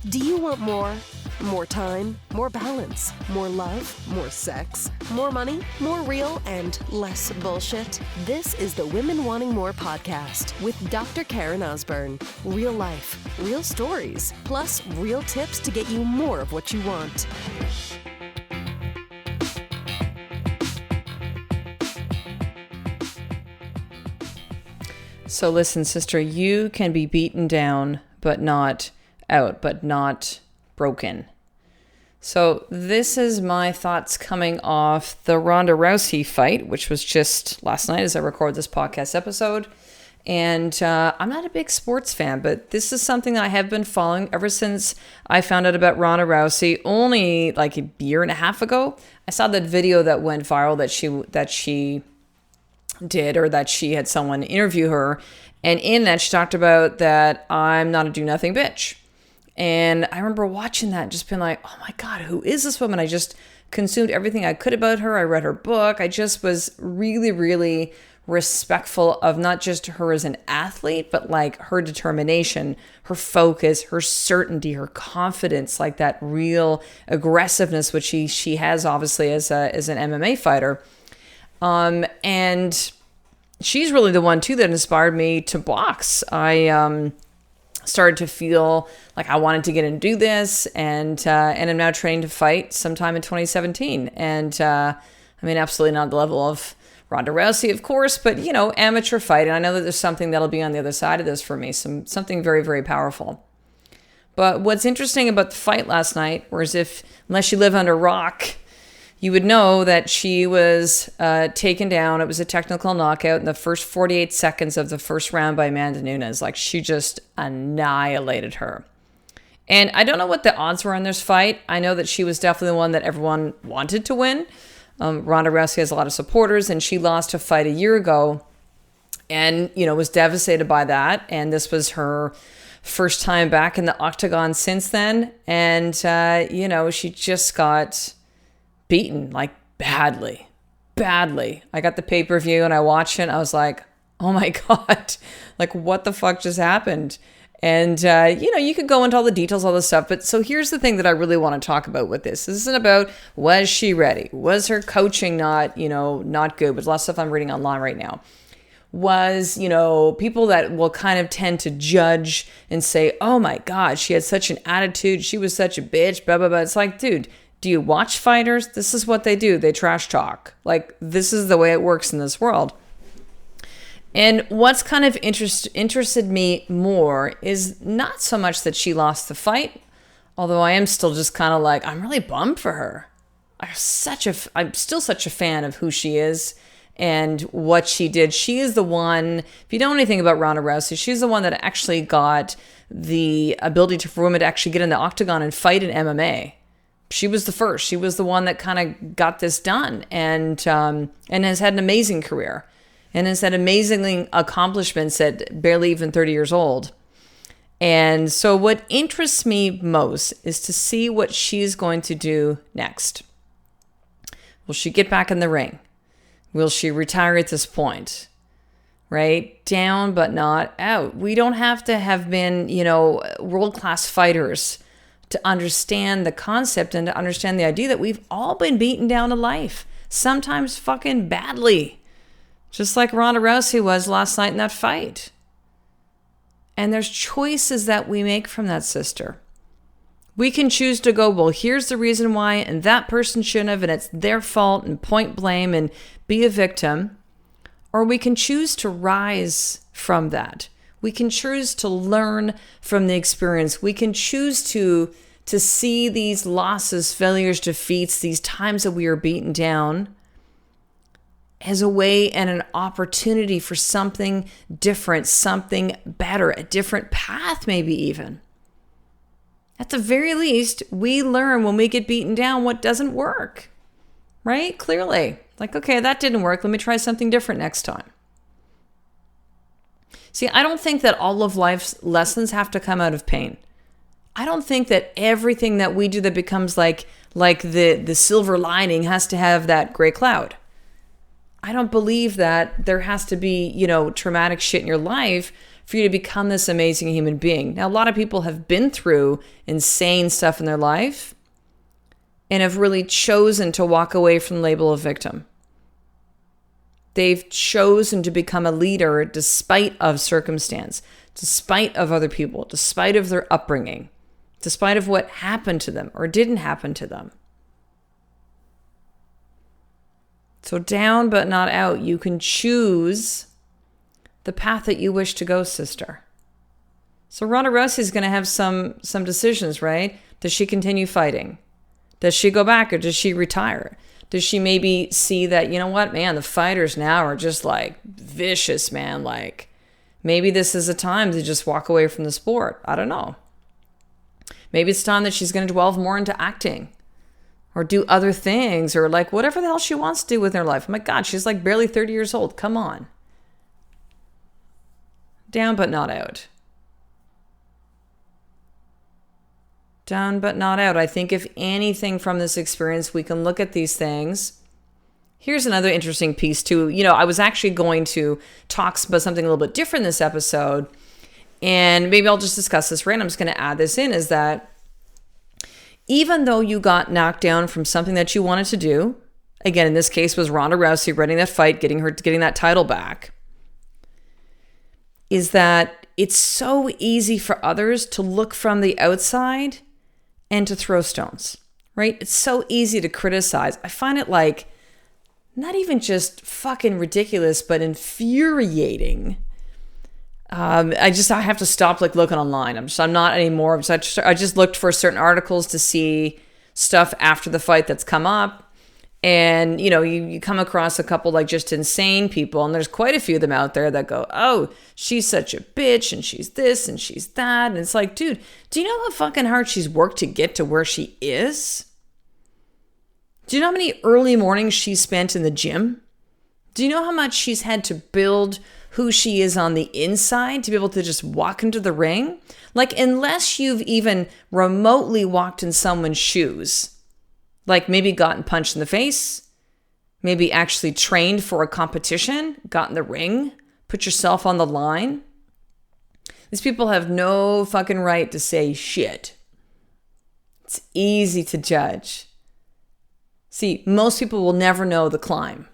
Do you want more? More time, more balance, more love, more sex, more money, more real, and less bullshit? This is the Women Wanting More podcast with Dr. Karen Osborne. Real life, real stories, plus real tips to get you more of what you want. So listen, sister, you can be beaten down, but not out, but not broken. So this is my thoughts coming off the Ronda Rousey fight, which was just last night as I record this podcast episode. And I'm not a big sports fan, but this is something I have been following ever since I found out about Ronda Rousey only like a year and a half ago. I saw that video that went viral that she did, or that she had someone interview her. And in that, she talked about that I'm not a do-nothing bitch. And I remember watching that and just being like, oh my God, who is this woman? I just consumed everything I could about her. I read her book. I just was really, really respectful of not just her as an athlete, but like her determination, her focus, her certainty, her confidence, like that real aggressiveness, which she has obviously as an MMA fighter. And she's really the one too that inspired me to box. I started to feel like I wanted to get and do this, and I'm now training to fight sometime in 2017. And I mean, absolutely not the level of Ronda Rousey, of course, but you know, amateur fight. And I know that there's something that'll be on the other side of this for me, something very, very powerful. But what's interesting about the fight last night, whereas unless you live under a rock, you would know that she was taken down. It was a technical knockout in the first 48 seconds of the first round by Amanda Nunes. Like, she just annihilated her. And I don't know what the odds were in this fight. I know that she was definitely the one that everyone wanted to win. Ronda Rousey has a lot of supporters, and she lost a fight a year ago and, you know, was devastated by that. And this was her first time back in the octagon since then. And, you know, she just got beaten, like badly. I got the pay-per-view and I watched it and I was like, oh my God, like what the fuck just happened? And, you know, you could go into all the details, all this stuff. But so here's the thing that I really want to talk about with this. This isn't about, was she ready? Was her coaching not good? But a lot of stuff I'm reading online right now. Was, you know, people that will kind of tend to judge and say, oh my God, she had such an attitude. She was such a bitch, blah, blah, blah. It's like, dude, do you watch fighters? This is what they do. They trash talk. Like, this is the way it works in this world. And what's kind of interested me more is not so much that she lost the fight, although I am still just kind of like, I'm really bummed for her. I'm still such a fan of who she is and what she did. She is the one, if you don't know anything about Ronda Rousey, she's the one that actually got the ability for women to actually get in the octagon and fight in MMA. She was the first. She was the one that kind of got this done, and has had an amazing career and has had amazing accomplishments at barely even 30 years old. And so what interests me most is to see what she's going to do next. Will she get back in the ring? Will she retire at this point? Right? Down but not out. We don't have to have been, you know, world-class fighters to understand the concept and to understand the idea that we've all been beaten down to life, sometimes fucking badly, just like Ronda Rousey was last night in that fight. And there's choices that we make from that, sister. We can choose to go, well, here's the reason why, and that person shouldn't have, and it's their fault, and point blame and be a victim. Or we can choose to rise from that. We can choose to learn from the experience. We can choose to see these losses, failures, defeats, these times that we are beaten down as a way and an opportunity for something different, something better, a different path maybe even. At the very least, we learn when we get beaten down what doesn't work, right? Clearly. Like, okay, that didn't work. Let me try something different next time. See, I don't think that all of life's lessons have to come out of pain. I don't think that everything that we do that becomes like the silver lining has to have that gray cloud. I don't believe that there has to be, you know, traumatic shit in your life for you to become this amazing human being. Now, a lot of people have been through insane stuff in their life and have really chosen to walk away from the label of victim. They've chosen to become a leader despite of circumstance, despite of other people, despite of their upbringing, despite of what happened to them or didn't happen to them. So down but not out, you can choose the path that you wish to go, sister. So Ronda Rousey is going to have some decisions, right? Does she continue fighting? Does she go back or does she retire? Does she maybe see that, you know what, man, the fighters now are just like vicious, man. Like maybe this is a time to just walk away from the sport. I don't know. Maybe it's time that she's going to delve more into acting or do other things or like whatever the hell she wants to do with her life. Oh my God, she's like barely 30 years old. Come on. Down but not out. Down but not out. I think if anything from this experience, we can look at these things. Here's another interesting piece too. You know, I was actually going to talk about something a little bit different in this episode, and maybe I'll just discuss this right. I'm just going to add this in, is that even though you got knocked down from something that you wanted to do, again, in this case was Ronda Rousey running that fight, getting that title back, is that it's so easy for others to look from the outside and to throw stones, right? It's so easy to criticize. I find it like not even just fucking ridiculous, but infuriating. I have to stop like looking online. I'm not anymore. I just looked for certain articles to see stuff after the fight that's come up. And, you know, you come across a couple like just insane people, and there's quite a few of them out there that go, oh, she's such a bitch and she's this and she's that. And it's like, dude, do you know how fucking hard she's worked to get to where she is? Do you know how many early mornings she's spent in the gym? Do you know how much she's had to build who she is on the inside to be able to just walk into the ring? Like, unless you've even remotely walked in someone's shoes, like maybe gotten punched in the face, maybe actually trained for a competition, got in the ring, put yourself on the line. These people have no fucking right to say shit. It's easy to judge. See, most people will never know the climb.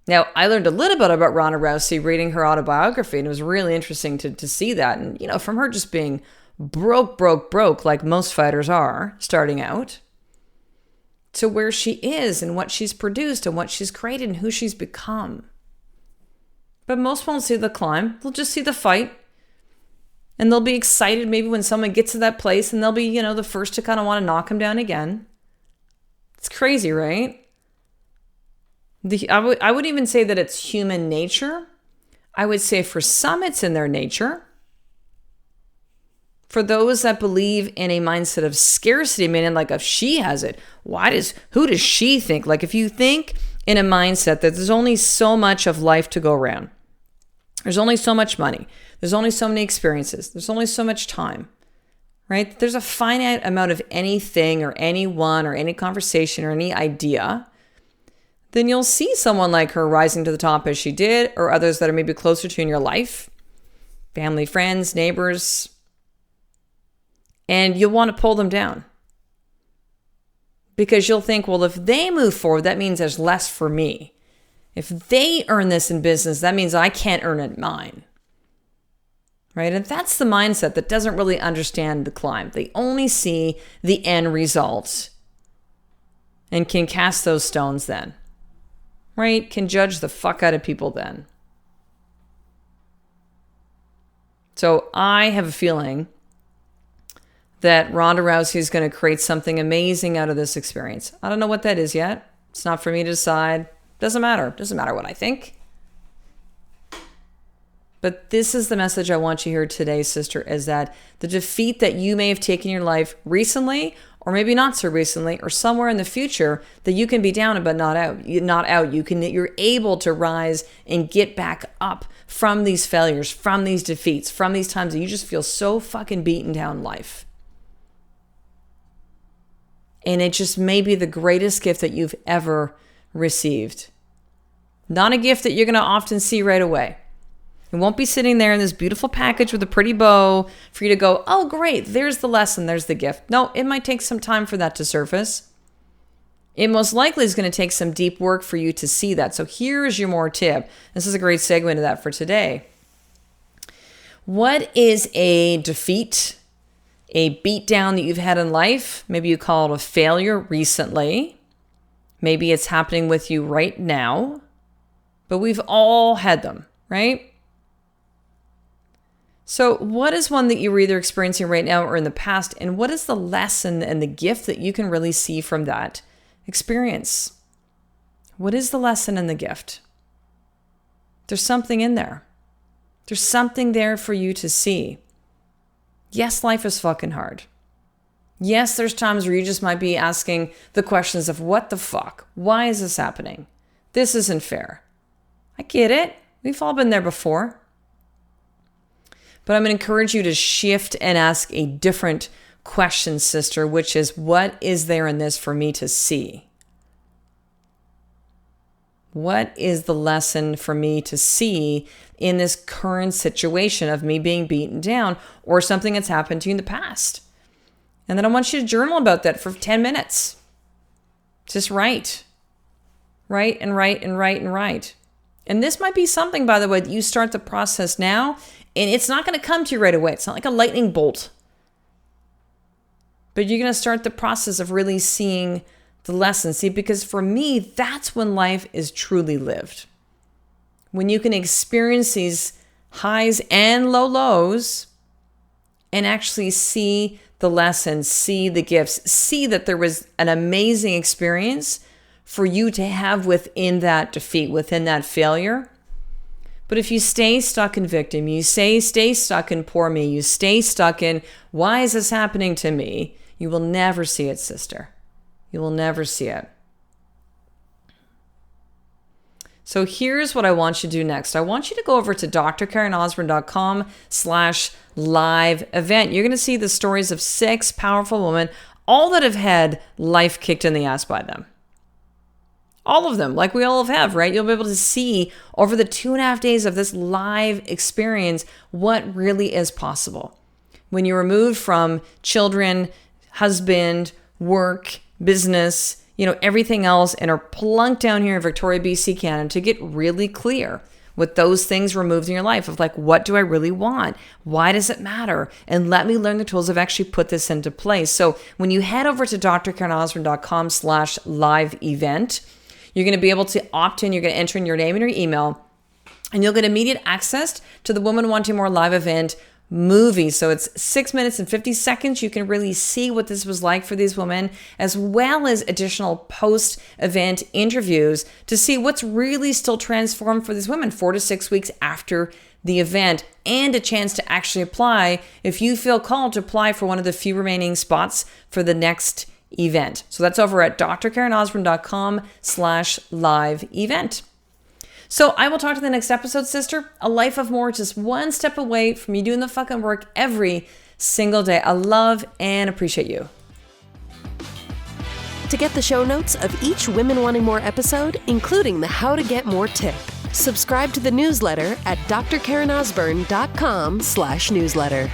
Now, I learned a little bit about Ronda Rousey reading her autobiography, and it was really interesting to see that. And, you know, from her just being broke like most fighters are starting out, to where she is and what she's produced and what she's created and who she's become. But most won't see the climb. They'll just see the fight. And they'll be excited maybe when someone gets to that place, and they'll be, you know, the first to kind of want to knock him down again. It's crazy, right? I would even say that it's human nature. I would say for some it's in their nature. For those that believe in a mindset of scarcity, meaning like if she has it, who does she think? Like if you think in a mindset that there's only so much of life to go around, there's only so much money, there's only so many experiences, there's only so much time, right? There's a finite amount of anything or anyone or any conversation or any idea, then you'll see someone like her rising to the top as she did, or others that are maybe closer to you in your life, family, friends, neighbors, and you'll want to pull them down. Because you'll think, well, if they move forward, that means there's less for me. If they earn this in business, that means I can't earn it in mine. Right? And that's the mindset that doesn't really understand the climb. They only see the end result and can cast those stones then. Right? Can judge the fuck out of people then. So I have a feeling that Ronda Rousey is going to create something amazing out of this experience. I don't know what that is yet. It's not for me to decide. Doesn't matter. Doesn't matter what I think. But this is the message I want you to hear today, sister, is that the defeat that you may have taken in your life recently, or maybe not so recently, or somewhere in the future, that you can be down but not out. You're able to rise and get back up from these failures, from these defeats, from these times that you just feel so fucking beaten down in life. And it just may be the greatest gift that you've ever received. Not a gift that you're going to often see right away. It won't be sitting there in this beautiful package with a pretty bow for you to go, oh, great, there's the lesson, there's the gift. No, it might take some time for that to surface. It most likely is going to take some deep work for you to see that. So here's your more tip. This is a great segue into that for today. What is a defeat, a beatdown that you've had in life? Maybe you call it a failure recently. Maybe it's happening with you right now. But we've all had them, right? So what is one that you're either experiencing right now or in the past? And what is the lesson and the gift that you can really see from that experience? What is the lesson and the gift? There's something in there. There's something there for you to see. Yes, life is fucking hard. Yes, there's times where you just might be asking the questions of what the fuck? Why is this happening? This isn't fair. I get it. We've all been there before. But I'm going to encourage you to shift and ask a different question, sister, which is, what is there in this for me to see? What is the lesson for me to see in this current situation of me being beaten down or something that's happened to you in the past? And then I want you to journal about that for 10 minutes. Just write. Write and write and write and write. And this might be something, by the way, that you start the process now, and it's not going to come to you right away. It's not like a lightning bolt. But you're going to start the process of really seeing the lesson. See, because for me, that's when life is truly lived. When you can experience these highs and lows and actually see the lessons, see the gifts, see that there was an amazing experience for you to have within that defeat, within that failure. But if you stay stuck in victim, you stay stuck in poor me, you stay stuck in why is this happening to me, you will never see it, sister. You will never see it. So here's what I want you to do next. I want you to go over to drkarenosborne.com/live event. You're going to see the stories of 6 powerful women, all that have had life kicked in the ass by them. All of them, like we all have, right? You'll be able to see over the 2.5 days of this live experience what really is possible. When you're removed from children, husband, work, business, everything else, and are plunked down here in Victoria, BC, Canada to get really clear with those things removed in your life of like, what do I really want? Why does it matter? And let me learn the tools of actually put this into place. So when you head over to drkarenosborne.com/live event, you're going to be able to opt in. You're going to enter in your name and your email, and you'll get immediate access to the Women Wanting More live event movie. So it's 6 minutes and 50 seconds. You can really see what this was like for these women, as well as additional post-event interviews to see what's really still transformed for these women 4 to 6 weeks after the event, and a chance to actually apply if you feel called to apply for one of the few remaining spots for the next event. So that's over at drkarenosborne.com/live event. So I will talk to the next episode, sister. A life of more, just one step away from you doing the fucking work every single day. I love and appreciate you. To get the show notes of each Women Wanting More episode, including the How to Get More tip, subscribe to the newsletter at drkarenosborne.com/newsletter.